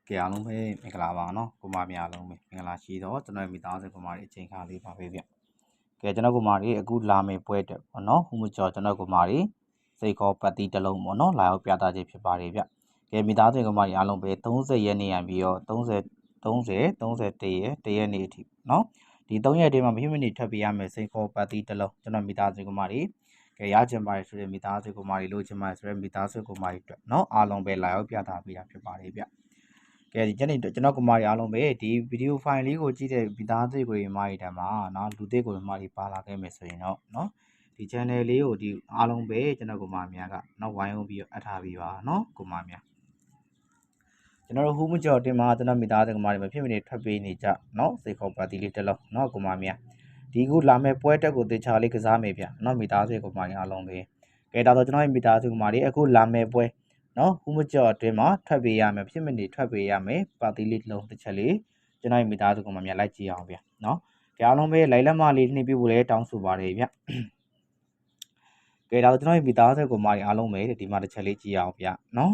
ကဲအားလုံးပဲမင်္ဂလာပါနော်ကိုမများအားလုံးပဲမင်္ဂလာရှိတော့ကျွန်တော်မိသားစုကိုမတွေအချိန်ခါလေးပါပဲဗျကဲကျွန်တော်ကိုမတွေအခုလာမယ့်ပွဲအတွက်ပေါ့နော်ဟိုမကျော်ကျွန်တော်ကိုမတွေစိတ်ခေါ်ပတ်တီးတစ်လုံးပေါ့နော်လာရောက်ပြသခြင်းဖြစ်ပါတယ်ဗျကဲမိသားစုကိုမတွေအားလုံးပဲ30ရက်နေရပြီးတော့31ရက်နေ့အထိနော်ဒီ3ရက်တည်းမှာမဖြစ်မနေထွက်ပေးရမယ်စိတ်ခေါ်ပတ်တီးတစ်လုံးကျွန်တော်မိသားစုကိုမတွေကဲရချင်ပါတယ်ဆိုတဲ့မိသားစုကိုမတွေလိုချင်ပါတယ်ဆိုတဲ့မိသားစုကိုမတွေအတွက်နော်အားလုံးပဲလာရောက်ပြသပေးတာဖြစ်ပါတယ်ဗျကဲဒီကျွန်တော်ကိုမတွေအားလုံးပဲဒီဗီဒီယိုဖိုင်လေးကိုကြည့်တဲ့မိသားစုကိုတွေမတွေတမ်းမှာနော်လူသစ်ကိုမတွေပါလာခဲ့မယ်ဆိုရင်တော့နော်ဒီ channel လေးကိုဒီအားလုံးပဲကျွန်တော်ကိုမများကနော်ဝိုင်းဝန်းပြီးအပ်ထားပြီးပါနော်ကိုမများကျွန်တော်တို့ဟူးမကျော်တင်မှာကျွန်တော်မိသားစုကိုမတွေမဖြစ်မနေထွက်ပေးနေကြနော်စိတ်ခေါ်ပါတီလေးတစ်လုံးနော်ကိုမများဒီခုလာမယ့်ပွဲတက်ကိုတေချာလေးကစားမယ်ဗျနော်မိသားစုကိုမတွေအားလုံးပဲကဲဒါဆိုကျွန်တော်ရဲ့မိသားစုကိုမတွေအခုလာမယ့်ပွဲနော်ဟူးမကျော်အတွင်းမှာထွက်ပေးရမယ်ဖြစ်မနေထွက်ပေးရမယ်ပါတီလေးလုံးတစ်ချက်လေးကျွန်တော်ရဲ့မိသားစုကိုမများလိုက်ကြည့်အောင်ဗျနော်ကြအားလုံးပဲလိုက်လက်မလေးနှိပ်ပြဖို့လည်းတောင်းဆိုပါတယ်ဗျကဲဒါဆိုကျွန်တော်ရဲ့မိသားစုကိုမတွေအားလုံးပဲဒီမှာတစ်ချက်လေးကြည့်အောင်ဗျနော်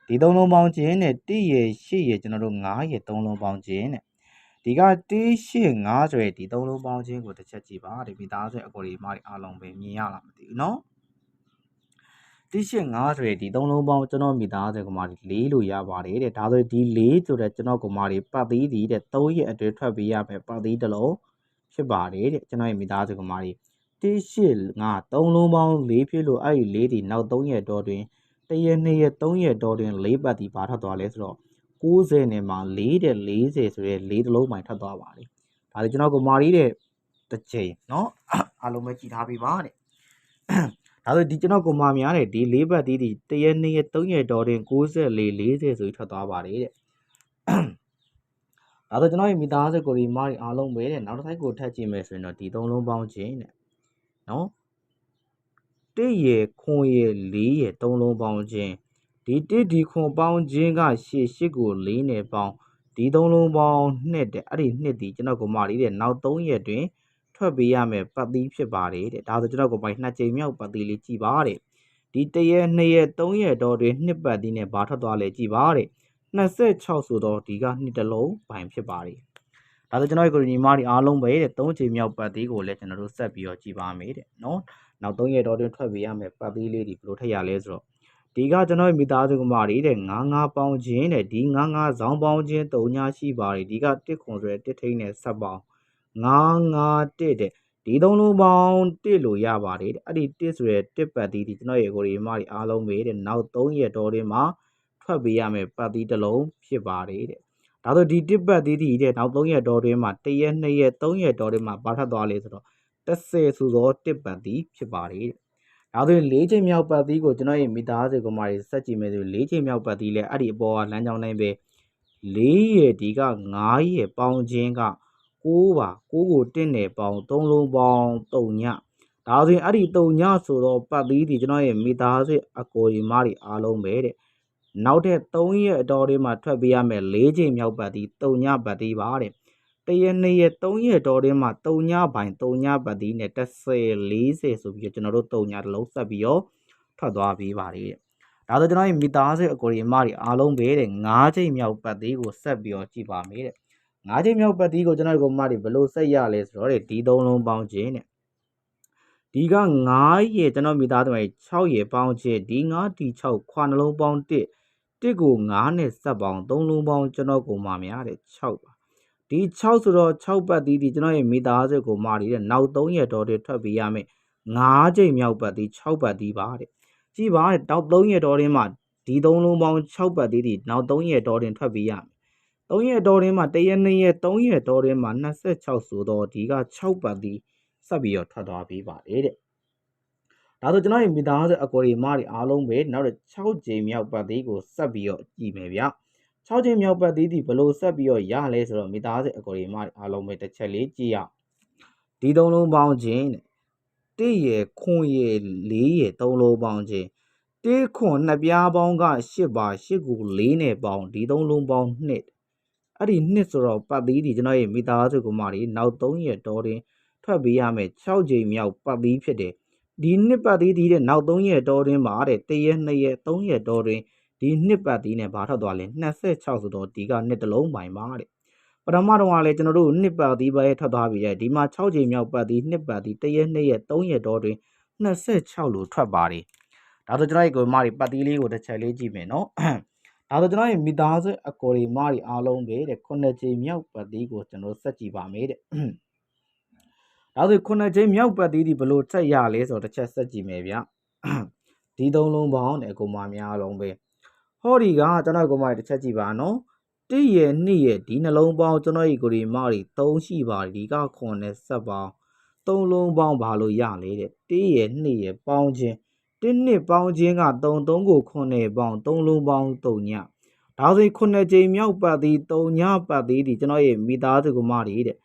ဒီ3လုံးပေါင်းခြင်းနဲ့1ရယ်8ရယ်ကျွန်တော်တို့9ရယ်3လုံးပေါင်းခြင်းနဲ့ဒီက1 8 5ဆိုရယ်ဒီ3လုံးပေါင်းခြင်းကိုတစ်ချက်ကြည့်ပါဒီမိသားစုအကိုဒီမတွေအားလုံးပဲမြင်ရလားမသိဘူးနော်1 8 5ဆိုရယ်ဒီ3လုံးပေါင်းကျွန်တော်မိသားစုကမာဒီ4လို့ရပါတယ်တဲ့ဒါဆိုဒီ4ဆိုတဲ့ကျွန်တော်ကမာဒီပတ်သီးဒီတဲ့3ရက်အတွင်းထွက်ပေးရမယ်ပတ်သီးတစ်လုံးဖြစ်ပါတယ်တဲ့ကျွန်တော်ရဲ့မိသားစုကမာဒီ1 8 5 3လုံးပေါင်း4ဖြစ်လို့အဲ့ဒီ4ဒီနောက်3ရက်တော့တွင်1ရက်2ရက်3ရက်တော့တွင်4ပတ်ဒီပါထွက်သွားလဲဆိုတော့90နဲ့မှာ4တဲ့40ဆိုရဲ4တစ်လုံးမှထွက်သွားပါတယ်ဒါဆိုကျွန်တော်ကမာဒီတဲ့တစ်ချိန်เนาะအားလုံးပဲကြည့်ထားပြီးပါတဲ့ဒါဆိုဒီကျွန်တော်ကိုမများတဲ့ဒီ4ဘတ်တီးဒီ1ရက်2ရက်3ရက်တော့တင်94 40ဆိုပြီးထွက်သွားပါတယ်တဲ့ဒါဆိုကျွန်တော်ရဲ့မိသားစုကိုဒီမတွေအားလုံးပဲတဲ့နောက်တစ်ဆိုင်ကိုထပ်ကြည့်မယ်ဆိုရင်တော့ဒီ3လုံးပေါင်းခြင်းတဲ့နော်1ရယ်ခွန်ရယ်4ရယ်3လုံးပေါင်းခြင်းဒီ1ဒီခွန်ပေါင်းခြင်းက8ကို4နဲ့ပေါင်းဒီ3လုံးပေါင်း2တဲ့အဲ့ဒီ2ဒီကျွန်တော်ကိုမလေးတဲ့နောက်3ရက်တွင်ထွက်ပေးရမယ်ပတ်သီးဖြစ်ပါတယ်တဲ့ဒါဆိုကျွန်တော်ကိုပိုင်2ချိန်မြောက်ပတ်သီးလေးကြည့်ပါတဲ့ဒီ1ရက်2ရက်3ရက်တော့တွင်2ပတ်သီးနဲ့ဘာထွက်သွားလဲကြည့်ပါတဲ့26ဆိုတော့ဒီက2တလုံးပိုင်ဖြစ်ပါတယ်ဒါဆိုကျွန်တော်ကိုညီမတွေအားလုံးပဲတဲ့3ချိန်မြောက်ပတ်သီးကိုလည်းကျွန်တော်တို့ဆက်ပြီးတော့ကြည့်ပါမယ်တဲ့နော်နောက်3ရက်တော့တွင်ထွက်ပေးရမယ်ပတ်သီးလေးဒီဘယ်လိုထည့်ရလဲဆိုတော့ဒီကကျွန်တော်မိသားစုကမာတွေတဲ့9ပေါင်းခြင်းတဲ့ဒီ9ဇောင်းပေါင်းခြင်း3ညရှိပါတယ်ဒီက1ခွန်ဆိုတဲ့1ထိန်းနဲ့ဆက်ပေါင်း9တဲ့ဒီ3လုံးပေါင်း1လို့ရပါတယ်အဲ့ဒီ1ဆိုတဲ့1ပတ်တီးဒီကျွန်တော်ရဲ့ကိုရီမတွေအားလုံးပဲတဲ့နောက်3ရက်တော်တွင်မှာထွက်ပေးရမယ်ပတ်တီးတစ်လုံးဖြစ်ပါတယ်တဲ့ဒါဆိုဒီ1ပတ်တီးဒီတဲ့နောက်3ရက်တော်တွင်မှာ1ရက်2ရက်3ရက်တော်တွင်မှာပါထွက်သွားလေဆိုတော့30ဆိုသော1ပတ်တီးဖြစ်ပါတယ်တဲ့ဒါဆို4ချိန်မြောက်ပတ်သီးကိုကျွန်တော်ရဲ့မိသားစုကမာတွေစက်ကြည့်မယ်ဆို4ချိန်မြောက်ပတ်သီးလဲအဲ့ဒီအပေါ်ကလမ်းကြောင်းတိုင်းပဲ4ရဲ့ဒီက9ရဲ့ပေါင်းခြင်းက6ပါ6ကို1နဲ့ပေါင်း3လုံးပေါင်း3ညဒါဆိုရင်အဲ့ဒီ3ညဆိုတော့ပတ်သီးဒီကျွန်တော်ရဲ့မိသားစုအကိုရီမတွေအားလုံးပဲတဲ့နောက်တဲ့3ရက်အတော်လေးမှာထွက်ပေးရမယ်4ချိန်မြောက်ပတ်သီး3ညပတ်သီးပါတဲ့1ရက်2ရက်3ရက်တော်ထဲမှာ3ညပိုင်း3ညပတ်သီးနဲ့30 40ဆိုပြီးကျွန်တော်တို့3ညတစ်လုံးဆက်ပြီးတော့ထွက်သွားပေးပါတယ်ဒါဆိုကျွန်တော်ရဲ့မိသားစုအကိုရီမတွေအားလုံးပဲတဲ့9ချိန်မြောက်ပတ်သီးကိုဆက်ပြီးတော့ကြည့်ပါမယ်တဲ့9ချိန်မြောက်ပတ်သီးကိုကျွန်တော်တို့မတွေဘယ်လိုဆက်ရလဲဆိုတော့ဒီ3လုံးပေါင်းခြင်းတဲ့ဒီက9ရဲ့ကျွန်တော်မိသားစုရဲ့6ရဲ့ပေါင်းခြင်းဒီ9ဒီ6ခွာနှလုံးပေါင်း1ကို9နဲ့ဆက်ပေါင်း3လုံးပေါင်းကျွန်တော်ကိုမများတဲ့6ပါဒီ6ဆိုတော့6ပတ်သီးဒီကျွန်တော်ရဲ့မိသားစုကိုမတွေတဲ့နောက်3ရက်တော်တွေထွက်ပေးရမယ်9ချိန်မြောက်ပတ်သီး6ပတ်သီးပါတဲ့ကြည့်ပါတဲ့နောက်3ရက်တော်တင်းမှာဒီ3လုံးပေါင်း6ပတ်သီးဒီနောက်3ရက်တော်တင်းထွက်ပေးရမယ်3ရက်တော်တင်းမှာ1ရက်2ရက်3ရက်တော်တင်းမှာ26ဆိုတော့ဒီက6ပတ်သီးဆက်ပြီးတော့ထွက်သွားပေးပါတယ်တဲ့ဒါဆိုကျွန်တော်ရဲ့မိသားစုအကိုရီမတွေအားလုံးပဲနောက်တော့6ချိန်မြောက်ပတ်သီးကိုဆက်ပြီးတော့ကြည့်မယ်ဗျ6ချိန်မြောက်ပတ်သီးဒီဘလို့ဆက်ပြီးတော့ရလဲဆိုတော့မိသားစုအကိုရီမတွေအားလုံးပဲတစ်ချက်လေးကြည့်ရဒီ3လုံးပေါင်းခြင်းတဲ့1ရယ်ခွန်ရယ်4ရယ်3လုံးပေါင်းခြင်း1ခွန်2ပြားပေါင်းက8ပါ8ကို4နဲ့ပေါင်းဒီ3လုံးပေါင်း2အဲ့ဒီ2ဆိုတော့ပတ်သီးဒီကျွန်တော်ရဲ့မိသားစုကမတွေနောက်3ရက်တော်တင်ထွက်ပေးရမယ်6ချိန်မြောက်ပတ်သီးဖြစ်တယ်ဒီ2ပတ်သီးဒီတဲ့နောက်3ရက်တော်တင်ပါတဲ့1ရက်2ရက်3ရက်တော်တွင် ဒီနှစ်ပတ်သည်နဲ့ဘာထွက်သွားလဲ26ဆိုတော့ဒီကနှစ်တလုံးပိုင်ပါတဲ့ပထမတော့ကလည်းကျွန်တော်တို့နှစ်ပတ်သည်ပဲထွက်သွားပြီတဲ့ဒီမှာ6ချိန်မြောက်ပတ်သည်နှစ်ပတ်သည်1ရက်2ရက်3ရက်တော့တွင်26လို့ထွက်ပါတယ်ဒါဆိုကျွန်တော်ရဲ့ကိုမတွေပတ်သည်လေးကိုတစ်ချက်လေးကြည့်မယ်နော်ဒါဆိုကျွန်တော်ရဲ့မိသားစုအကိုတွေမတွေအားလုံးပဲတဲ့9ချိန်မြောက်ပတ်သည်ကိုကျွန်တော်ဆက်ကြည့်ပါမယ်တဲ့ဒါဆို9ချိန်မြောက်ပတ်သည်ဒီဘလို့ဆက်ရလဲဆိုတော့တစ်ချက်ဆက်ကြည့်မယ်ဗျဒီသုံးလုံးပေါင်းတဲ့အကိုမများအားလုံးပဲဟောဒီကကျွန်တော်ကိုမတွေတစ်ချက်ကြည့်ပါနော်1ရက်2ရက်ဒီနှလုံးပေါင်းကျွန်တော်ရဲ့ကိုတွေမတွေ3ရှိပါတယ်ဒီက9ဆက်ပေါင်း3လုံးပေါင်းဘာလို့ရလဲတဲ့1ရက်2ရက်ပေါင်းခြင်း1နှစ်ပေါင်းခြင်းက3 3ကို9ပေါင်း3လုံးပေါင်း3ညဒါဆို9ချိန်မြောက်ပတ်သည်3ညပတ်သည်ဒီကျွန်တော်ရဲ့မိသားစုကမတွေတဲ့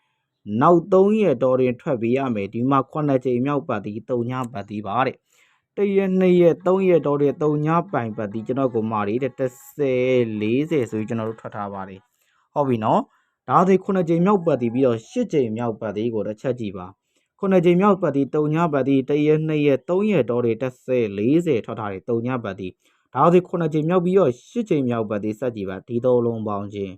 နောက်3ရက်တော်တွင်ထွက်ပေးရမယ်ဒီမှာ9ချိန်မြောက်ပတ်သည်3ညပတ်သည်ပါတဲ့1ရက်2ရက်3ရက်တော်တွင်3ညပိုင်ပတ်သည်ကျွန်တော်ကမတွေတဲ့30 40ဆိုပြီးကျွန်တော်တို့ထွက်ထားပါတယ်ဟုတ်ပြီနော်ဒါဆို9ချိန်မြောက်ပတ်သည်ပြီးတော့10ချိန်မြောက်ပတ်သည်ကိုတစ်ချက်ကြည့်ပါ9ချိန်မြောက်ပတ်သည်3ညပတ်သည်1ရက်2ရက်3ရက်တော်တွင်30 40ထွက်ထားတယ်3ညပတ်သည်ဒါဆို9ချိန်မြောက်ပြီးတော့10ချိန်မြောက်ပတ်သည်စက်ကြည့်ပါဒီသုံးလုံးပေါင်းခြင်း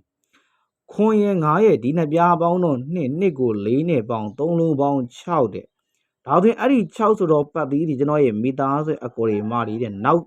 ခွန်ရဲ့9ရဲ့ဒီနှစ်ပြားပေါင်းတော့နှစ်ကို4နဲ့ပေါင်း3လုံးပေါင်း6တဲ့ဒါဆိုအဲ့ဒီ6ဆိုတော့ပတ်သည်ဒီကျွန်တော်ရဲ့မိသားစုအကိုတွေမတွေတဲ့နောက်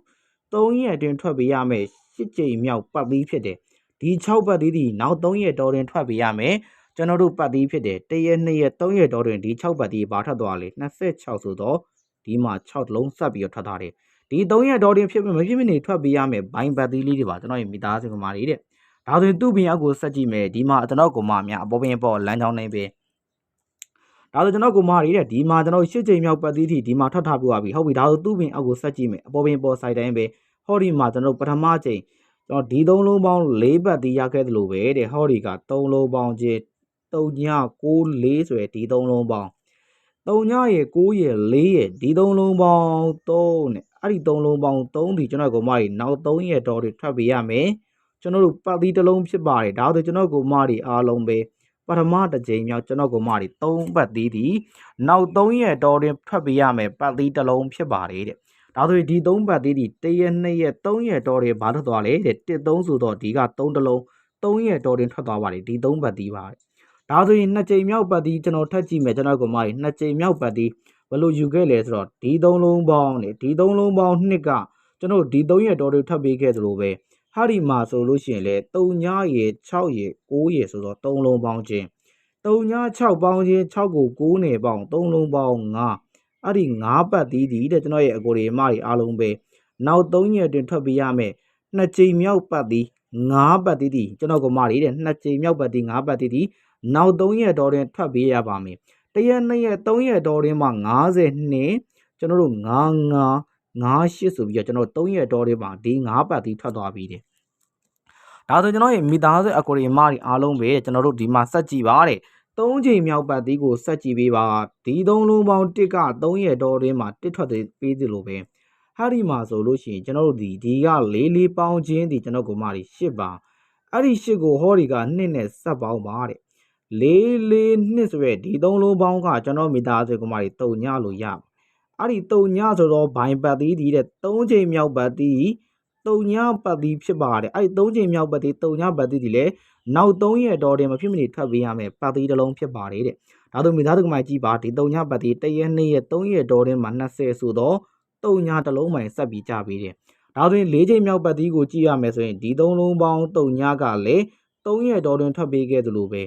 3ရက်အတွင်းထွက်ပေးရမယ်10ချိန်မြောက်ပတ်သည်ဖြစ်တယ်ဒီ6ပတ်သည်ဒီနောက်3ရက်တော်တွင်ထွက်ပေးရမယ်ကျွန်တော်တို့ပတ်သည်ဖြစ်တယ်1ရက်2ရက်3ရက်တော်တွင်ဒီ6ပတ်သည်ဘာထွက်သွားလဲ26ဆိုတော့ဒီမှာ6လုံးဆက်ပြီးတော့ထွက်သွားတယ်ဒီ3ရက်တော်တွင်ဖြစ်မဖြစ်မနေထွက်ပေးရမယ်ဘိုင်းပတ်သည်လေးတွေပါကျွန်တော်ရဲ့မိသားစုကမတွေတဲ့ဒါဆိုရင်သူ့ပင်အောက်ကိုဆက်ကြည့်မယ်ဒီမှာကျွန်တော်ကိုမများအပေါ်ပင်ပေါ်လမ်းကြောင်းနေပဲဒါဆိုကျွန်တော်ကိုမတွေတဲ့ဒီမှာကျွန်တော်10ချိန်မြောက်ပတ်သည်ထိဒီမှာထွက်ထားပြပါပြီဟုတ်ပြီဒါဆိုသူ့ပင်အောက်ကိုဆက်ကြည့်မယ်အပေါ်ပင်ပေါ်ဆိုင်တိုင်းပဲဟောဒီမှာကျွန်တော်ပထမချိန်ကျွန်တော်ဒီ3လုံးပေါင်း4ပတ်သည်ရခဲ့သလိုပဲတဲ့ဟောဒီက3လုံးပေါင်းချင်း3ည9 4ဆိုရယ်ဒီ3လုံးပေါင်း3ညရဲ့9ရဲ့4ရဲ့ဒီ3လုံးပေါင်း3နဲ့အဲ့ဒီ3လုံးပေါင်း3ဒီကျွန်တော်ကိုမတွေနောက်3ရက်တော်တွေထွက်ပေးရမယ်ကျွန်တော်တို့ပတ်သည်တစ်လုံးဖြစ်ပါတယ်ဒါဆိုကျွန်တော်ကိုမတွေအားလုံးပဲပထမတစ်ကြိမ်မြောက်ကျွန်တော်ကိုမတွေ3ပတ်သည်ဒီနောက်3ရက်တော်တွင်ထွက်ပေးရမယ်ပတ်သည်တစ်လုံးဖြစ်ပါတယ်တဲ့ဒါဆိုဒီ3ပတ်သည်ဒီ1ရက်2ရက်3ရက်တော်တွင်ဘာထွက်သွားလဲတဲ့1 3ဆိုတော့ဒီက3တစ်လုံး3ရက်တော်တွင်ထွက်သွားပါတယ်ဒီ3ပတ်သည်ပါတယ်ဒါဆိုရင်2ကြိမ်မြောက်ပတ်သည်ကျွန်တော်ထပ်ကြည့်မယ်ကျွန်တော်ကိုမတွေ2ကြိမ်မြောက်ပတ်သည်ဘယ်လိုယူခဲ့လဲဆိုတော့ဒီ3လုံးပေါင်းနဲ့ဒီ3လုံးပေါင်း2ကကျွန်တော်ဒီ3ရက်တော်တွင်ထွက်ပေးခဲ့သလိုပဲဟာဒီမှာဆိုလို့ရှိရင်လေ3ညရေ6ရေ9ရေဆိုတော့3လုံးပေါင်းခြင်း3ည6ပေါင်းခြင်း6ကို9နဲ့ပေါင်း3လုံးပေါင်း9အဲ့ဒီ9ပတ်သည်တဲ့ကျွန်တော်ရဲ့အကိုတွေမတွေအားလုံးပဲနောက်3ရက်အတွင်းထွက်ပေးရမယ်2ကြိမ်မြောက်ပတ်သည်9ပတ်သည်ကျွန်တော်ကမတွေတဲ့2ကြိမ်မြောက်ပတ်သည်9ပတ်သည်နောက်3ရက်တော်တွင်ထွက်ပေးရပါမယ်1ရက်2ရက်3ရက်တော်တွင်မှာ52ကျွန်တော်တို့98ဆိုပြီးတော့ကျွန်တော်3ရက်တော်တွင်မှာဒီ9ပတ်သည်ထွက်သွားပြီတဲ့ဒါဆိုကျွန်တော်ရဲ့မိသားစုအကိုတွေမတွေအားလုံးပဲကျွန်တော်တို့ဒီမှာဆက်ကြည့်ပါတဲ့3ချိန်မြောက်ပတ်သည်ကိုဆက်ကြည့်ပေးပါဒီ3လုံးပေါင်း1က3ရက်တော်တွင်မှာ1ထွက်ပေးသလိုပဲဟာဒီမှာဆိုလို့ရှိရင်ကျွန်တော်တို့ဒီက4ပေါင်းခြင်းဒီကျွန်တော်ကိုမတွေ8ပါအဲ့ဒီ8ကိုဟောဒီက2နဲ့ဆက်ပေါင်းပါတဲ့4ဆိုရဲဒီ3လုံးပေါင်းကကျွန်တော်မိသားစုကမတွေ3ညလို့ရအဲ့ဒီ3ညဆိုတော့ဘိုင်ပတ်သည်တဲ့3ချိန်မြောက်ပတ်သည်3ညပတ်သည်ဖြစ်ပါတယ်အဲ့3ချိန်မြောက်ပတ်သည်3ညပတ်သည်ဒီလေနောက်3ရက်တော်တင်မဖြစ်မနေထွက်ပေးရမယ်ပတ်သည်တစ်လုံးဖြစ်ပါတယ်တဲ့ဒါဆိုမိသားစုကမကြည့်ပါဒီ3ညပတ်သည်1ရက်2ရက်3ရက်တော်တင်မှာ20ဆိုတော့3ညတစ်လုံးမှဆက်ပြီးကြပေးတယ်ဒါဆိုရင်4ချိန်မြောက်ပတ်သည်ကိုကြည့်ရမယ်ဆိုရင်ဒီ3လုံးပေါင်း3ညကလည်း3ရက်တော်တင်ထွက်ပေးခဲ့သလိုပဲ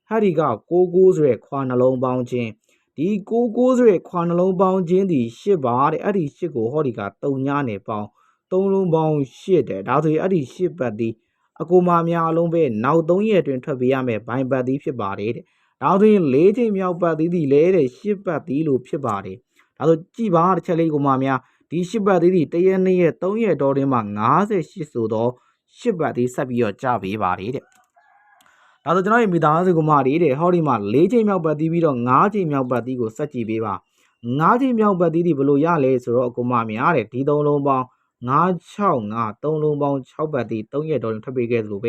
ဟာဒီက99ဆိုရဲခွာနှလုံးပေါင်းခြင်းဒီ99ဆိုရဲခွာနှလုံးပေါင်းခြင်းဒီ8ပါတဲ့အဲ့ဒီ8ကိုဟောဒီက3ညနဲ့ပေါင်း3လုံးပေါင်း8တဲ့ဒါဆိုရင်အဲ့ဒီ8ပတ်သည်အကူမများအလုံးပဲနောက်3ရက်အတွင်းထွက်ပေးရမယ်ဘိုင်ပတ်သည်ဖြစ်ပါတယ်တဲ့ဒါဆိုရင်4ချိန်မြောက်ပတ်သည်ဒီလဲတဲ့8ပတ်သည်လို့ဖြစ်ပါတယ်ဒါဆိုကြည့်ပါတစ်ချက်လေးကူမများဒီ8ပတ်သည်ဒီ1ရက်2ရက်3ရက်တော်တင်းမှာ58ဆိုတော့8ပတ်သည်ဆက်ပြီးတော့ကြပေးပါတယ်တဲ့ဒါဆိုကျွန်တော်ရဲ့မိသားစုကမတွေတဲ့ဟောဒီမှာ4ချိန်မြောက်ပတ်သည်ပြီးတော့5ချိန်မြောက်ပတ်သည်ကိုဆက်ကြည့်ပေးပါ5ချိန်မြောက်ပတ်သည်ဒီဘယ်လိုရလဲဆိုတော့အကူမများတဲ့ဒီ3လုံးပေါင်း9 6 5 3လုံးပေါင်း6ပတ်သည်3ရက်တော်ထွက်ပေးခဲ့သလိုပ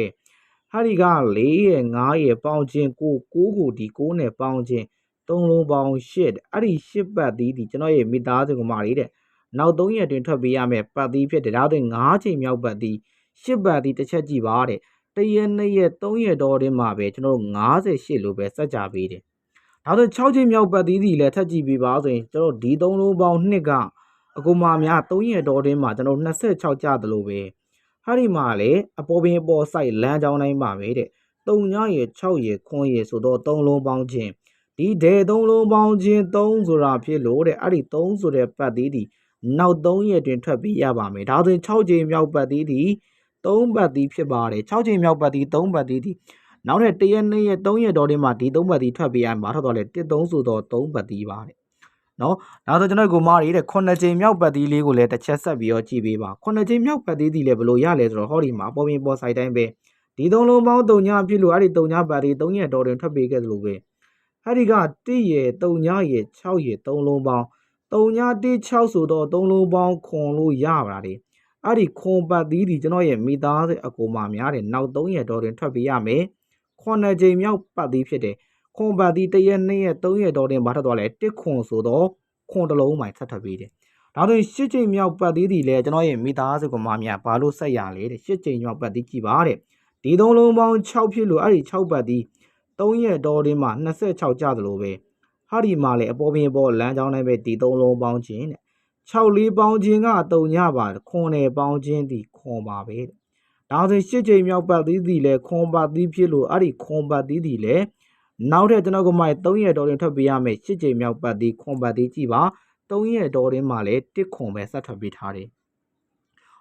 ဲဟာဒီက4ရဲ့9ရဲ့ပေါင်းခြင်း9ကိုဒီ9နဲ့ပေါင်းခြင်း3လုံးပေါင်း8အဲ့ဒီ8ပတ်သည်ဒီကျွန်တော်ရဲ့မိသားစုကမတွေတဲ့နောက်3ရက်တွင်ထွက်ပေးရမယ်ပတ်သည်ဖြစ်တယ်ဒါဆိုရင်5ချိန်မြောက်ပတ်သည် 8ပတ်ဒီတစ်ချက်ကြည့်ပါတဲ့1ရက်2ရက်3ရက်တော်တွင်းမှာပဲကျွန်တော်တို့58လို့ပဲစက်ကြပေးတယ်ဒါဆို6ချိန်မြောက်ပတ်သီးလည်းထပ်ကြည့်ပေးပါဆိုရင်ကျွန်တော်ဒီ3လုံးပေါင်း2ကအကူမာများ3ရက်တော်တွင်းမှာကျွန်တော်26ကျသလိုပဲဟာဒီမှာလေအပေါ်ပင်ပေါ်ဆိုင်လမ်းကြောင်းတိုင်းပါပဲတဲ့3ညရ6ရ9ရဆိုတော့3လုံးပေါင်းခြင်းဒီဒေ3လုံးပေါင်းခြင်း3ဆိုတာဖြစ်လို့တဲ့အဲ့ဒီ3ဆိုတဲ့ပတ်သီးဒီနောက်3ရက်တွင်ထွက်ပြီးရပါမယ်ဒါဆိုရင်6ချိန်မြောက်ပတ်သီးဒီ3ပတ်သီးဖြစ်ပါတယ်6ချိန်မြောက်ပတ်သီး3ပတ်သီးဒီနောက်တဲ့1ရက်2ရက်3ရက်တော်တွင်မှာဒီ3ပတ်သီးထွက်ပြီးရမှာထွက်တော့လေ1 3ဆိုတော့3ပတ်သီးပါတယ်နော်ဒါဆိုကျွန်တော်ကိုမားရီတဲ့9ချိန်မြောက်ပတ်သီးလေးကိုလည်းတစ်ချက်ဆက်ပြီးတော့ကြည့်ပေးပါ9ချိန်မြောက်ပတ်သီးဒီလည်းဘယ်လိုရလဲဆိုတော့ဟောဒီမှာပေါ်ပင်ပေါ်ဆိုင်တိုင်းပဲဒီ3လုံးပေါင်း3ညဖြစ်လို့အဲ့ဒီ3ညပတ်သီး3ရက်တော်တွင်ထွက်ပေးခဲ့သလိုပဲအဲ့ဒီက1ရ3ညရ6ရ3လုံးပေါင်း3ည1 6ဆိုတော့3လုံးပေါင်းခွန်လို့ရပါတယ်အဲ့ဒီခွန်ပတ်သီးဒီကျွန်တော်ရဲ့မိသားစုအကူမာများတဲ့နောက်3ရက်တော်တွင်ထွက်ပေးရမယ်9ချိန်မြောက်ပတ်သီးဖြစ်တယ်ခွန်ပတ်သီး1ရက်2ရက်3ရက်တော်တွင်မထတော့လဲ1ခွန်ဆိုတော့ခွန်တစ်လုံးမှဆက်ထပ်ပေးတယ်ဒါဆိုရင်8ချိန်မြောက်ပတ်သီးဒီလဲကျွန်တော်ရဲ့မိသားစုကူမာများဘာလို့ဆက်ရလဲတဲ့8ချိန်မြောက်ပတ်သီးကြည့်ပါတဲ့ဒီ3လုံးပေါင်း6ဖြစ်လို့အဲ့ဒီ6ပတ်သီး3ရက်တော်တွင်မှာ26ကျသလိုပဲဟာဒီမှာလေအပေါ်ပင်ပေါ်လမ်းကြောင်းတိုင်းပဲဒီ3လုံးပေါင်းခြင်းတဲ့6လေးပေါင်းခြင်းက3ညပါခွန်နယ်ပေါင်းခြင်းဒီခွန်ပါပဲဒါဆိုရင်8ချိန်မြောက်ပတ်သီးဒီလဲခွန်ပတ်သီးဖြစ်လို့အဲ့ဒီခွန်ပတ်သီးဒီလဲနောက်တဲ့ကျွန်တော်ကမှ3ရက်တော်တွင်ထွက်ပေးရမယ်8ချိန်မြောက်ပတ်သီးခွန်ပတ်သီးကြည့်ပါ3ရက်တော်တွင်မှာလဲ1ခွန်ပဲဆက်ထွက်ပေးထားတယ်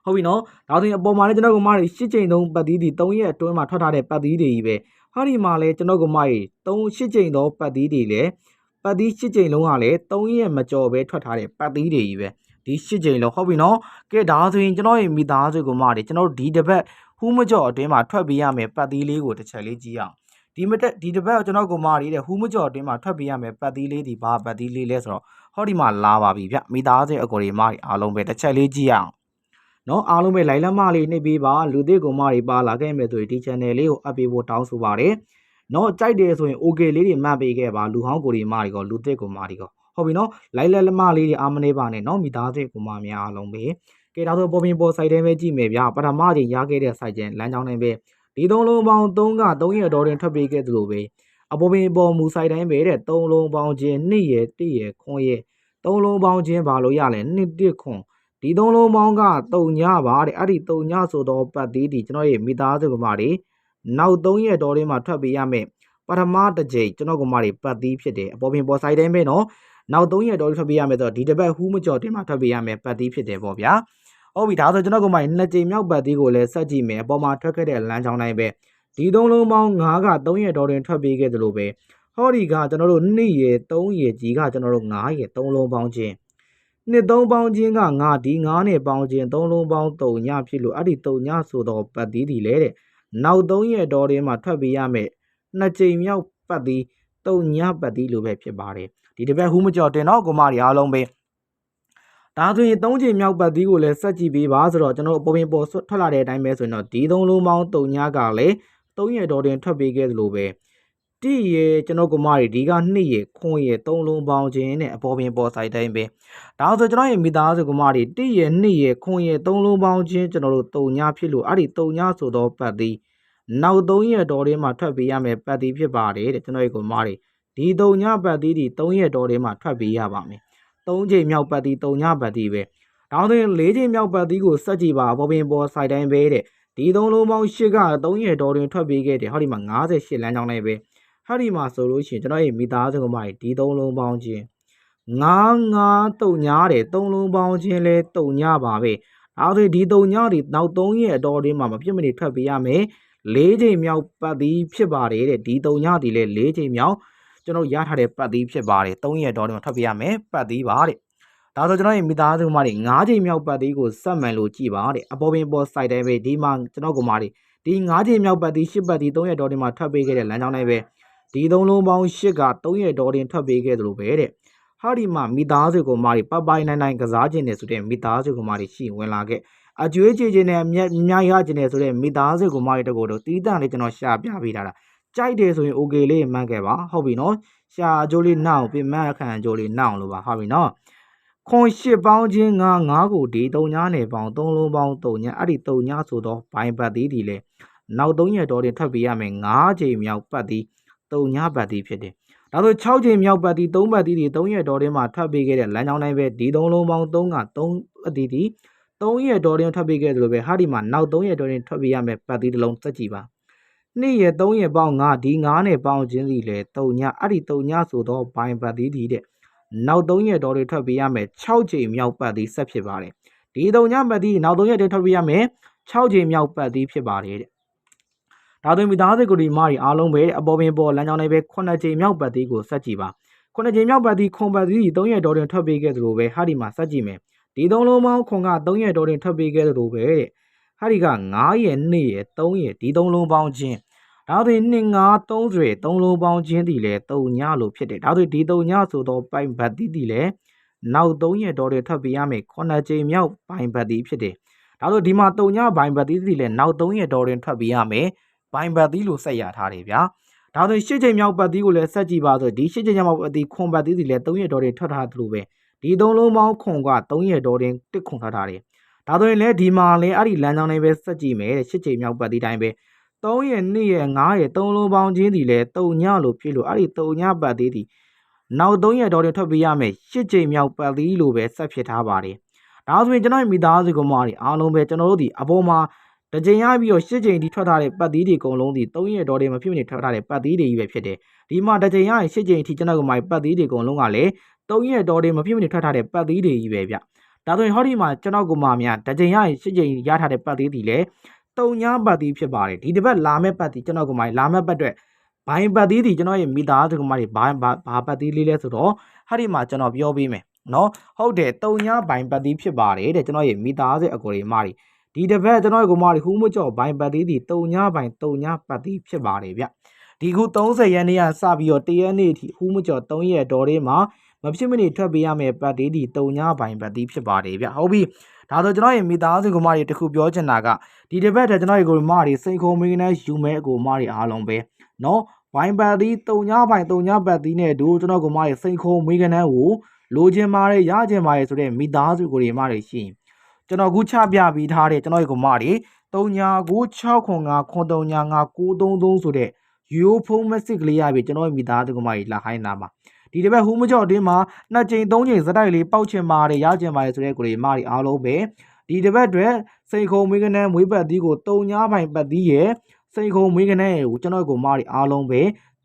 ဟုတ်ပြီနော်ဒါဆိုရင်အပေါ်မှာလည်းကျွန်တော်ကမှ8ချိန်သုံးပတ်သီးဒီ3ရက်အတွင်းမှာထွက်ထားတဲ့ပတ်သီးတွေကြီးပဲဟာဒီမှာလဲကျွန်တော်ကမှ8ချိန်သောပတ်သီးတွေလဲပတ်သီး8ချိန်လုံးကလည်း3ရက်မကျော်ပဲထွက်ထားတဲ့ပတ်သီးတွေကြီးပဲဒီ8ချိန်လုံးဟုတ်ပြီနော်ကဲဒါဆိုရင်ကျွန်တော်ရဲ့မိသားစုကမှကျွန်တော်ဒီတစ်ပတ်ဟူးမကျော်အတွင်းမှာထွက်ပေးရမယ်ပတ်သီးလေးကိုတစ်ချက်လေးကြည့်အောင်ဒီတစ်ပတ်ကျွန်တော်ကမှတဲ့ဟူးမကျော်အတွင်းမှာထွက်ပေးရမယ်ပတ်သီးလေးဒီဘာပတ်သီးလေးလဲဆိုတော့ဟောဒီမှာလာပါပြီဗျမိသားစုအကိုတွေမတွေအားလုံးပဲတစ်ချက်လေးကြည့်အောင်နော်အားလုံးပဲလိုက်လက်မလေးနှိပ်ပေးပါလူသစ်ကိုမတွေပါလာခဲ့မယ်ဆိုရင်ဒီ channel လေးကိုအပ်ပေးဖို့တောင်းဆိုပါတယ်နော်ကြိုက်တယ်ဆိုရင် okay လေးတွေမှတ်ပေးခဲ့ပါလူဟောင်းကိုတွေမတွေကလူသစ်ကိုမတွေကဟုတ်ပြီနော်လိုက်လက်လက်မလေးတွေအားမနေပါနဲ့နော်မိသားစုကိုမများအားလုံးပဲကဲဒါဆိုပေါ်ပင်ပေါ် site တိုင်းပဲကြည့်မယ်ဗျပထမချိန်ရခဲ့တဲ့ site ကျန်လမ်းကြောင်းတိုင်းပဲဒီ3လုံးပေါင်း3က3ရက်တော်တွင်ထွက်ပေးခဲ့သလိုပဲအပေါ်ပင်ပေါ်မူ site တိုင်းပဲတဲ့3လုံးပေါင်းခြင်း2ရက်1ရက်ခွန်ရက်3လုံးပေါင်းခြင်းဘာလို့ရလဲ2 1ခွန်ဒီ3လုံးပေါင်းက3ညပါတဲ့အဲ့ဒီ3ညဆိုတော့ပတ်သီးဒီကျွန်တော်ရဲ့မိသားစုကမာတွေနောက်3ရက်တော်တွင်းမှာထွက်ပေးရမယ်ပထမတစ်ကြိမ်ကျွန်တော်ကမာတွေပတ်သီးဖြစ်တယ်အပေါ်ပင်ပေါ်ဆိုင်တိုင်းပဲနော်နောက်3ရက်တော်ထွက်ပေးရမယ်ဆိုတော့ဒီတစ်ပတ်ဟူးမကျော်တင်မှာထွက်ပေးရမယ်ပတ်သီးဖြစ်တယ်ပေါ့ဗျာဟုတ်ပြီဒါဆိုကျွန်တော်ကမာ2ကြိမ်မြောက်ပတ်သီးကိုလည်းဆက်ကြည့်မယ်အပေါ်မှာထွက်ခဲ့တဲ့လမ်းကြောင်းတိုင်းပဲဒီ3လုံးပေါင်း9က3ရက်တော်တွင်ထွက်ပေးခဲ့သလိုပဲဟောဒီကကျွန်တော်တို့2ရက်3ရက်ကြီးကကျွန်တော်တို့9ရက်3လုံးပေါင်းခြင်းနှစ်3ပေါင်းခြင်းက9ဒီ9နဲ့ပေါင်းခြင်း3လုံးပေါင်း3ညဖြစ်လို့အဲ့ဒီ3ညဆိုတော့ပတ်သီးဒီလဲတဲ့နောက်3ရက်တော်တွင်မှာထွက်ပေးရမယ်2ကြိမ်မြောက်ပတ်သီး3ညပတ်သီးလိုပဲဖြစ်ပါတယ်ဒီတစ်ပတ်ဟူးမကျော်တင်တော့ကိုမတွေအားလုံးပဲဒါဆိုရင်3ကြိမ်မြောက်ပတ်သီးကိုလည်းဆက်ကြည့်ပေးပါဆိုတော့ကျွန်တော်ပေါ်ပင်ပေါ်ထွက်လာတဲ့အတိုင်းပဲဆိုရင်တော့ဒီ3လုံးပေါင်း3ညကလည်း3ရက်တော်တွင်ထွက်ပေးခဲ့သလိုပဲတိရေကျွန်တော်ကမတွေဒီက2ရေခွန်ရေ3လုံးပေါင်းခြင်းနဲ့အပေါ်ပင်ပေါ်ဆိုင်တိုင်းပဲဒါဆိုကျွန်တော်ရဲ့မိသားစုကမတွေတိရေ2ရေခွန်ရေ3လုံးပေါင်းခြင်းကျွန်တော်တို့3ညဖြစ်လို့အဲ့ဒီ3ညဆိုတော့ပတ်သီးနောက်3ရက်တော်ထဲမှာထွက်ပေးရမယ်ပတ်သီးဖြစ်ပါတယ်တဲ့ကျွန်တော်ရဲ့ကမတွေဒီ3ညပတ်သီးဒီ3ရက်တော်ထဲမှာထွက်ပေးရပါမယ်3ချိန်မြောက်ပတ်သီး3ညပတ်သီးပဲဒါဆိုရင်4ချိန်မြောက်ပတ်သီးကိုစက်ကြည့်ပါပေါ်ပင်ပေါ်ဆိုင်တိုင်းပဲတဲ့ဒီ3လုံးပေါင်း8က3ရက်တော်တွင်ထွက်ပေးခဲ့တယ်ဟောဒီမှာ58လမ်းကြောင်းလေးပဲဟာဒီမှာဆိုလို့ရှိရင်ကျွန်တော်ရဲ့မိသားစုကမှဒီ3လုံးပေါင်းခြင်း9 3ညတယ်3လုံးပေါင်းခြင်းလဲ3ညပါပဲဒါဆိုဒီ3ညတွေနောက်3ရက်အတော်တွင်းမှာမပြတ်မနေထွက်ပေးရမယ်4ချိန်မြောက်ပတ်သီးဖြစ်ပါတယ်တဲ့ဒီ3ညဒီလဲ4ချိန်မြောက်ကျွန်တော်ရထားတဲ့ပတ်သီးဖြစ်ပါတယ်3ရက်အတော်တွင်းမှာထွက်ပေးရမယ်ပတ်သီးပါတဲ့ဒါဆိုကျွန်တော်ရဲ့မိသားစုကမှ9ချိန်မြောက်ပတ်သီးကိုစက်မှန်လို့ကြည့်ပါတဲ့အပေါ်ပင်ပေါ် site တိုင်းပဲဒီမှာကျွန်တော်ကမှဒီ9ချိန်မြောက်ပတ်သီး10ပတ်သီး3ရက်တော်တွင်းမှာထွက်ပေးခဲ့တဲ့လမ်းကြောင်းတိုင်းပဲဒီ3လုံးပေါင်း8က3ရက်တော်တွင်ထွက်ပေးခဲ့သလိုပဲတဲ့ဟာဒီမှာမိသားစုကမှပပိုင်နိုင်ကစားခြင်းနဲ့ဆိုတဲ့မိသားစုကမှရှိဝင်လာခဲ့အကျွေးချေခြင်းနဲ့အမြရခြင်းနဲ့ဆိုတဲ့မိသားစုကမှတကိုယ်တော့တီးတန့်လေးကျွန်တော်ရှာပြပေးထားတာကြိုက်တယ်ဆိုရင် okay လေးမှန်းခဲ့ပါဟုတ်ပြီနော်ရှာအကျိုးလေးနောက်ပြင်မှန်းခံအကျိုးလေးနောက်လို့ပါဟုတ်ပြီနော် ခွန်ရှစ်ပေါင်းချင်း9ကိုဒီ3ညနေပေါင်း3လုံးပေါင်း3ညအဲ့ဒီ3ညဆိုတော့ဘိုင်ပတ်သည်ဒီလေနောက်3ရက်တော်တင်ထွက်ပေးရမယ်9ချိန်မြောက်ပတ်သည်3ညပတ်သည်ဖြစ်တယ်ဒါဆို6ချိန်မြောက်ပတ်သည်3ပတ်သည်ဒီ3ရက်တော်တင်မှာထွက်ပေးခဲ့တဲ့လမ်းကြောင်းတိုင်းပဲဒီ3လုံးပေါင်း3က3ပတ်သည်ဒီ3ရက်တော်တင်ထွက်ပေးခဲ့တယ်လို့ပဲဟာဒီမှာနောက်3ရက်တော်တင်ထွက်ပေးရမယ်ပတ်သည်တစ်လုံးစက်ကြည့်ပါ2ရက်3ရက်ပေါင်း9ဒီ9နဲ့ပေါင်းခြင်းစီလေ3ညအဲ့ဒီ3ညဆိုတော့ဘိုင်ပတ်သည်ဒီတဲ့နောက်3ရက်တော်တွေထွက်ပေးရမယ်6ချိန်မြောက်ပတ်သည်ဆက်ဖြစ်ပါတယ်ဒီ3ညပတ်သည်နောက်3ရက်တွေထွက်ပေးရမယ်6ချိန်မြောက်ပတ်သည်ဖြစ်ပါတယ်တဲ့ဒါသွင်းမိသားစုကိုဒီမာရီအားလုံးပဲအပေါ်ပင်ပေါ်လမ်းကြောင်းတွေပဲ9ချိန်မြောက်ပတ်သည်ကိုဆက်ကြည့်ပါ9ချိန်မြောက်ပတ်သည်ခွန်ပတ်သည်3ရက်တော်တွင်ထွက်ပေးခဲ့သလိုပဲဟာဒီမှာဆက်ကြည့်မယ်ဒီ3လုံးပေါင်းခွန်က3ရက်တော်တွင်ထွက်ပေးခဲ့သလိုပဲတဲ့ဟာဒီက9ရက်2ရက်3ရက်ဒီ3လုံးပေါင်းချင်းဒါသွင်း2 5 30 3လုံးပေါင်းချင်းဒီလေ3ညလို့ဖြစ်တယ်ဒါသွင်းဒီ3ညဆိုတော့ပိုင်ပတ်သည်ဒီလေနောက်3ရက်တော်တွင်ထွက်ပေးရမယ်9ချိန်မြောက်ပိုင်ပတ်သည်ဖြစ်တယ်ဒါဆိုဒီမှာ3ညပိုင်ပတ်သည်ဒီလေနောက်3ရက်တော်တွင်ထွက်ပေးရမယ်ဘိုင်ပတ်သည်လို့ဆက်ရထားတယ်ဗျာဒါဆို8ချိန်မြောက်ပတ်သည်ကိုလည်းဆက်ကြည့်ပါဆိုဒီ8ချိန်မြောက်ပတ်သည်ခွန်ပတ်သည်ဒီလည်း3ရက်တော်တင်ထွက်ထားသလိုပဲဒီ3လုံးပေါင်းခွန်က3ရက်တော်တင်တစ်ခွန်ထားထားတယ်ဒါဆိုရင်လည်းဒီမှာလည်းအဲ့ဒီလမ်းကြောင်းလေးပဲဆက်ကြည့်မယ်8ချိန်မြောက်ပတ်သည်တိုင်းပဲ3ရက်2ရက်5ရက်3လုံးပေါင်းချင်းဒီလည်း3ညလို့ဖြစ်လို့အဲ့ဒီ3ညပတ်သည်ဒီနောက်3ရက်တော်တင်ထွက်ပေးရမယ်8ချိန်မြောက်ပတ်သည်လို့ပဲဆက်ဖြစ်ထားပါတယ်ဒါဆိုရင်ကျွန်တော်မိသားစုကမားတွေအားလုံးပဲကျွန်တော်တို့ဒီအပေါ်မှာတကြိမ်ရပြီးတော့8ကြိမ်ဒီထွက်ထားတဲ့ပတ်သီးတွေအကုန်လုံးဒီ3ရက်တော်တွေမဖြစ်မနေထွက်ထားတဲ့ပတ်သီးတွေကြီးပဲဖြစ်တယ်ဒီမှာတကြိမ်ရရင်8ကြိမ်အထိကျွန်တော်ကမှပတ်သီးတွေအကုန်လုံးကလည်း3ရက်တော်တွေမဖြစ်မနေထွက်ထားတဲ့ပတ်သီးတွေကြီးပဲဗျဒါဆိုရင်ဟောဒီမှာကျွန်တော်ကမှများတကြိမ်ရရင်8ကြိမ်ရထားတဲ့ပတ်သီးတွေလည်း3ညပတ်သီးဖြစ်ပါတယ်ဒီတစ်ပတ်လာမဲ့ပတ်သီးကျွန်တော်ကမှလာမဲ့ပတ်အတွက်ဘိုင်ပတ်သီးတွေကျွန်တော်ရဲ့မိသားစုကမှတွေဘာပတ်သီးလေးလဲဆိုတော့ဟာဒီမှာကျွန်တော်ပြောပေးမယ်နော်ဟုတ်တယ်3ညဘိုင်ပတ်သီးဖြစ်ပါတယ်တဲ့ကျွန်တော်ရဲ့မိသားစုအကိုတွေမတွေဒီတစ်ပတ်ကျွန်တော်တို့ကမားဒီဟူးမကြော့ဘိုင်ပတ်သေးဒီ3ညဘိုင်3ညပတ်သေးဖြစ်ပါတယ်ဗျဒီခု30ရက်နေ့ကစပြီးတော့1ရက်နေ့အထိဟူးမကြော့3ရက်တော်လေးမှာမဖြစ်မနေထွက်ပေးရမယ်ပတ်သေးဒီ3ညဘိုင်ပတ်သေးဖြစ်ပါတယ်ဗျဟုတ်ပြီဒါဆိုကျွန်တော်ရဲ့မိသားစုကမားတွေတခုပြောချင်တာကဒီတစ်ပတ်တည်းကျွန်တော်ရဲ့ကိုမားတွေစိန်ခုံမင်းနဲ့ယူမဲအကိုမားတွေအားလုံးပဲနော်ဘိုင်ပတ်သေး3ညဘိုင်3ညပတ်သေးနဲ့တို့ကျွန်တော်ကမားတွေစိန်ခုံမင်းကနေကိုလိုချင်ပါတယ်ရချင်ပါတယ်ဆိုတဲ့မိသားစုကိုတွေမားတွေရှိရင်ကျွန်တော်ခုချပြပြီးထားတဲ့ကျွန်တော်ရဲ့ကိုမတွေ3ညာကို6ခွန်5ခွန်3ညာ5 933ဆိုတဲ့ရိုးဖုံးမက်စစ်ကလေးရပြီကျွန်တော်ရဲ့မိသားစုကမတွေလာခိုင်းတာပါဒီတစ်ပတ်ဟူးမကြော့တင်းမှာ2ကြိမ်3ကြိမ်စတိုက်လေးပေါက်ချင်ပါတယ်ရချင်ပါတယ်ဆိုတဲ့ကိုတွေမတွေအားလုံးပဲဒီတစ်ပတ်အတွက်စိန်ခုံမွေးကနေမွေးပတ်သီးကို3ညာပိုင်ပတ်သီးရဲ့စိန်ခုံမွေးကနေကိုကျွန်တော်ရဲ့ကိုမတွေအားလုံးပဲ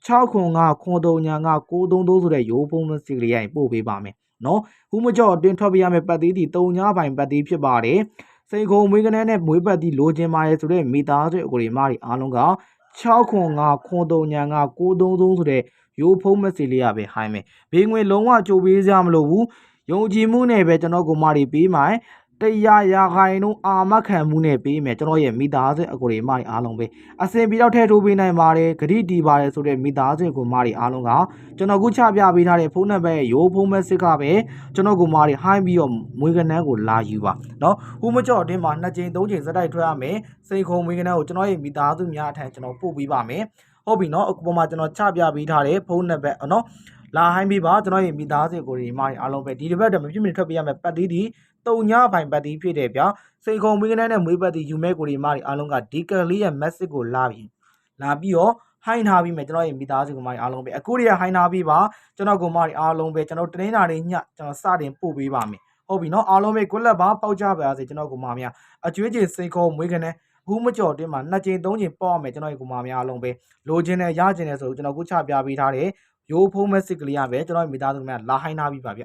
6ခွန်5ခွန်3ညာ5 933ဆိုတဲ့ရိုးဖုံးမက်စစ်ကလေးရရင်ပို့ပေးပါမယ်နော်ဟူးမကြော့အတွင်းထွက်ပြရမယ့်ပတ်သီးဒီ3ညပိုင်ပတ်သီးဖြစ်ပါတယ်စိန်ခုံမွေးကနဲ့မွေးပတ်သီးလိုချင်ပါတယ်ဆိုတဲ့မိသားစုအကိုတွေမတွေအားလုံးက6ခွန်5ခွန်3ည5 933ဆိုတဲ့ရိုးဖုံးမက်ဆေးလေးရပဲဟိုင်းမယ်ဘေးငွေလုံးဝကြိုပေးစရာမလိုဘူးယုံကြည်မှုနဲ့ပဲကျွန်တော်ကိုမတွေပေးမယ်တရားရာခိုင်နှုန်းအာမခံမှုနဲ့ပေးမယ်ကျွန်တော်ရဲ့မိသားစုအကိုတွေမတွေအားလုံးပဲအစင်ပြီးတော့ထဲထိုးပေးနိုင်ပါတယ်ဂရိတီပါတယ်ဆိုတဲ့မိသားစုကိုမတွေအားလုံးကကျွန်တော်ခုချပြပေးထားတဲ့ဖုန်းနံပါတ်ရဲ့ရိုးဖုန်းမက်စစ်ကပဲကျွန်တော်ကိုမတွေဟိုင်းပြီးတော့မွေးကနန်းကိုလာယူပါနော်ဟိုးမကြော့တင်းမှာ2ကြိမ်3ကြိမ်စက်တိုက်ထွက်ရမယ်စိန်ခုံမွေးကနန်းကိုကျွန်တော်ရဲ့မိသားစုများအထံကျွန်တော်ပို့ပေးပါမယ်ဟုတ်ပြီနော်အခုပေါ်မှာကျွန်တော်ချပြပေးထားတဲ့ဖုန်းနံပါတ်နော်လာဟိုင်းပေးပါကျွန်တော်ရဲ့မိသားစုကိုတွေမတွေအားလုံးပဲဒီတစ်ပတ်တည်းမဖြစ်မနေထွက်ပေးရမယ်ပတ်သီးဒီ3ညဘိုင်ပတ်သီးဖြစ်တယ်ဗျာစိန်ခုံမွေးကနန်းနဲ့မွေးပတ်သီးယူမဲကိုတွေမတွေအားလုံးကဒီကလေးရဲ့ message ကိုလာပြီးတော့ဟိုင်းထားပြီးမယ်ကျွန်တော်ရဲ့မိသားစုကမတွေအားလုံးပဲအခုတည်းကဟိုင်းထားပြီးပါကျွန်တော်ကမတွေအားလုံးပဲကျွန်တော်တနင်္လာနေ့ညကျွန်တော်စတင်ပို့ပေးပါမယ်ဟုတ်ပြီနော်အားလုံးပဲကွက်လက်ပါပေါက်ကြပါစေကျွန်တော်ကမများအကျွေးကျစိန်ခုံမွေးကနန်းဘူးမကြော်တင်းမှာ2ကြိမ်3ကြိမ်ပေါက်ရမယ်ကျွန်တော်ရဲ့ကမများအားလုံးပဲလိုချင်တယ်ရချင်တယ်ဆိုကျွန်တော်ခုချပြပေးထားတဲ့ရိုးဖုံးမက်စစ်ကလေးရပဲကျွန်တော်ရဲ့မိသားစုကမလာဟိုင်းထားပြီးပါဗျ